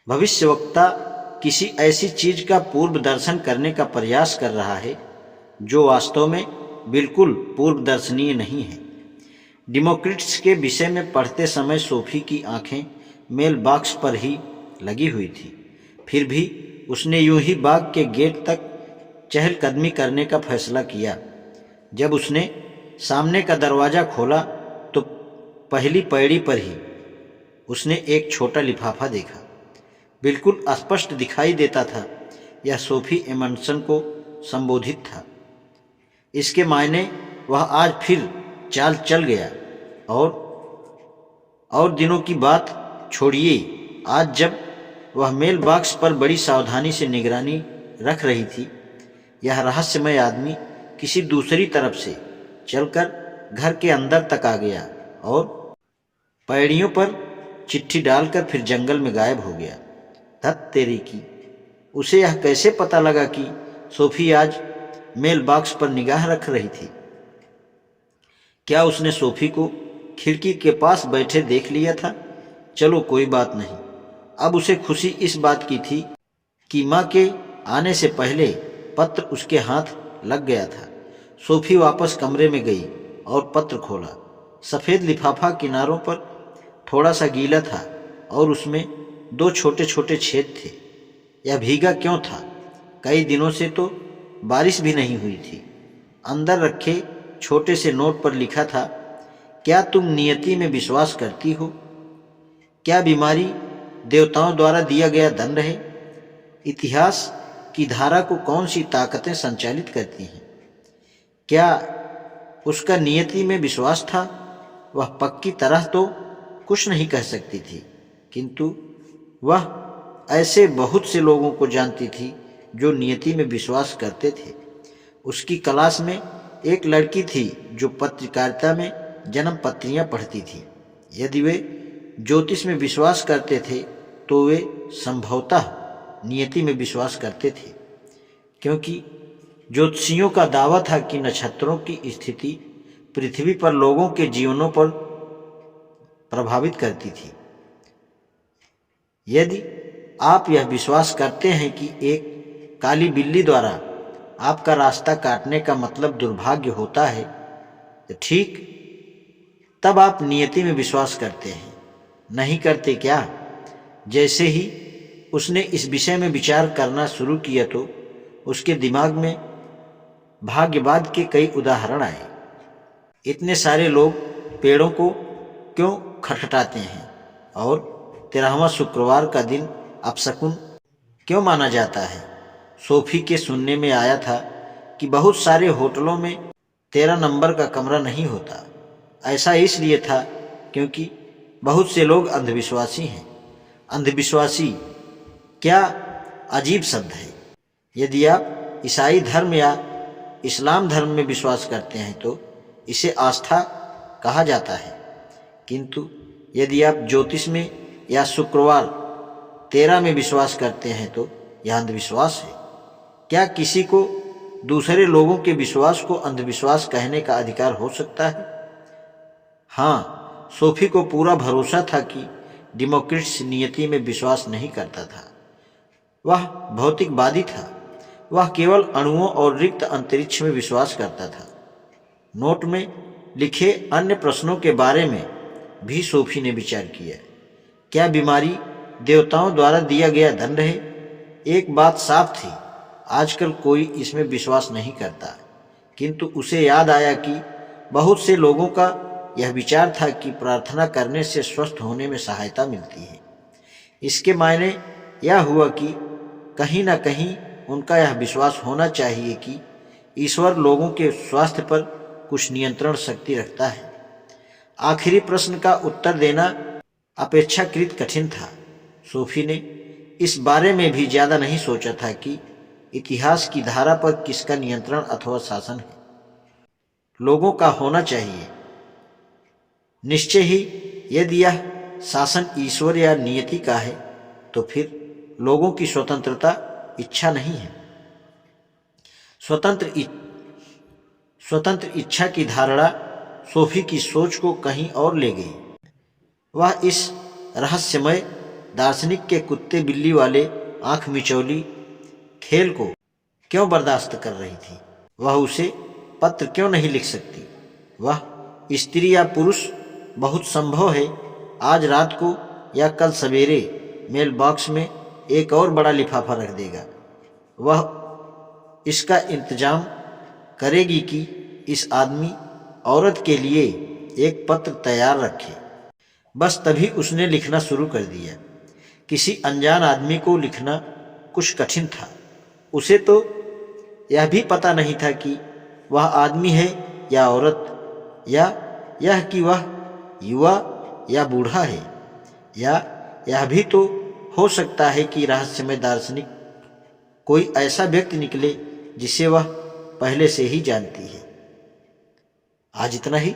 भविष्यवक्ता किसी ऐसी चीज का पूर्व दर्शन करने का प्रयास कर रहा है जो वास्तव में बिल्कुल पूर्व दर्शनीय नहीं है। डेमोक्रेट्स के विषय में पढ़ते समय सोफी की आंखें मेल बॉक्स पर ही लगी हुई थी। फिर भी उसने यूं ही बाग के गेट तक चहलकदमी करने का फैसला किया। जब उसने सामने का दरवाज़ा खोला तो पहली पैड़ी पर ही उसने एक छोटा लिफाफा देखा। बिल्कुल स्पष्ट दिखाई देता था यह सोफी एमंडसन को संबोधित था। इसके मायने वह आज फिर चाल चल गया। और दिनों की बात छोड़िए, आज जब वह मेल बॉक्स पर बड़ी सावधानी से निगरानी रख रही थी, यह रहस्यमय आदमी किसी दूसरी तरफ से चलकर घर के अंदर तक आ गया और पैड़ियों पर चिट्ठी डालकर फिर जंगल में गायब हो गया। धत तेरी की, उसे यह कैसे पता लगा कि सोफी आज मेल बॉक्स पर निगाह रख रही थी? क्या उसने सोफी को खिड़की के पास बैठे देख लिया था? चलो कोई बात नहीं। अब उसे खुशी इस बात की थी कि माँ के आने से पहले पत्र उसके हाथ लग गया था। सोफी वापस कमरे में गई और पत्र खोला। सफ़ेद लिफाफा किनारों पर थोड़ा सा गीला था और उसमें 2 छोटे छोटे छेद थे। यह भीगा क्यों था? कई दिनों से तो बारिश भी नहीं हुई थी। अंदर रखे छोटे से नोट पर लिखा था, क्या तुम नियति में विश्वास करती हो? क्या बीमारी देवताओं द्वारा दिया गया दंड है? इतिहास की धारा को कौन सी ताकतें संचालित करती हैं? क्या उसका नियति में विश्वास था? वह पक्की तरह तो कुछ नहीं कह सकती थी, किंतु वह ऐसे बहुत से लोगों को जानती थी जो नियति में विश्वास करते थे। उसकी क्लास में एक लड़की थी जो पत्रकारिता में जन्म पत्रियां पढ़ती थी। यदि वे ज्योतिष में विश्वास करते थे तो वे संभवतः नियति में विश्वास करते थे, क्योंकि ज्योतिषियों का दावा था कि नक्षत्रों की स्थिति पृथ्वी पर लोगों के जीवनों पर प्रभावित करती थी। यदि आप यह विश्वास करते हैं कि एक काली बिल्ली द्वारा आपका रास्ता काटने का मतलब दुर्भाग्य होता है, तो ठीक तब आप नियति में विश्वास करते हैं, नहीं करते क्या? जैसे ही उसने इस विषय में विचार करना शुरू किया तो उसके दिमाग में भाग्यवाद के कई उदाहरण आए। इतने सारे लोग पेड़ों को क्यों खटखटाते हैं और 13वां शुक्रवार का दिन अपशकुन क्यों माना जाता है? सोफी के सुनने में आया था कि बहुत सारे होटलों में 13 नंबर का कमरा नहीं होता। ऐसा इसलिए था क्योंकि बहुत से लोग अंधविश्वासी हैं। अंधविश्वासी क्या अजीब शब्द है। यदि आप ईसाई धर्म या इस्लाम धर्म में विश्वास करते हैं तो इसे आस्था कहा जाता है, किंतु यदि आप ज्योतिष में या शुक्रवार 13 में विश्वास करते हैं तो यह अंधविश्वास है। क्या किसी को दूसरे लोगों के विश्वास को अंधविश्वास कहने का अधिकार हो सकता है? हाँ, सोफी को पूरा भरोसा था कि डेमोक्रेट्स नियति में विश्वास नहीं करता था। वह भौतिकवादी था। वह केवल अणुओं और रिक्त अंतरिक्ष में विश्वास करता था। नोट में लिखे अन्य प्रश्नों के बारे में भी सोफी ने विचार किया। क्या बीमारी देवताओं द्वारा दिया गया दंड है? एक बात साफ थी, आजकल कोई इसमें विश्वास नहीं करता, किंतु उसे याद आया कि बहुत से लोगों का यह विचार था कि प्रार्थना करने से स्वस्थ होने में सहायता मिलती है। इसके मायने यह हुआ कि कहीं न कहीं उनका यह विश्वास होना चाहिए कि ईश्वर लोगों के स्वास्थ्य पर कुछ नियंत्रण शक्ति रखता है। आखिरी प्रश्न का उत्तर देना अपेक्षाकृत कठिन था। सोफी ने इस बारे में भी ज़्यादा नहीं सोचा था कि इतिहास की धारा पर किसका नियंत्रण अथवा शासन है। लोगों का होना चाहिए निश्चय ही। यदि यह शासन ईश्वर या नियति का है तो फिर लोगों की स्वतंत्रता इच्छा नहीं है। स्वतंत्र इच्छा की धारणा सोफी की सोच को कहीं और ले गई। वह इस रहस्यमय दार्शनिक के कुत्ते बिल्ली वाले आंख मिचौली खेल को क्यों बर्दाश्त कर रही थी? वह उसे पत्र क्यों नहीं लिख सकती? वह स्त्री या पुरुष बहुत संभव है आज रात को या कल सवेरे मेल बॉक्स में एक और बड़ा लिफाफा रख देगा। वह इसका इंतजाम करेगी कि इस आदमी औरत के लिए एक पत्र तैयार रखे। बस तभी उसने लिखना शुरू कर दिया। किसी अनजान आदमी को लिखना कुछ कठिन था। उसे तो यह भी पता नहीं था कि वह आदमी है या औरत, या यह कि वह युवा या बूढ़ा है, या यह भी तो हो सकता है कि रहस्यमय दार्शनिक कोई ऐसा व्यक्ति निकले जिसे वह पहले से ही जानती है। आज इतना ही।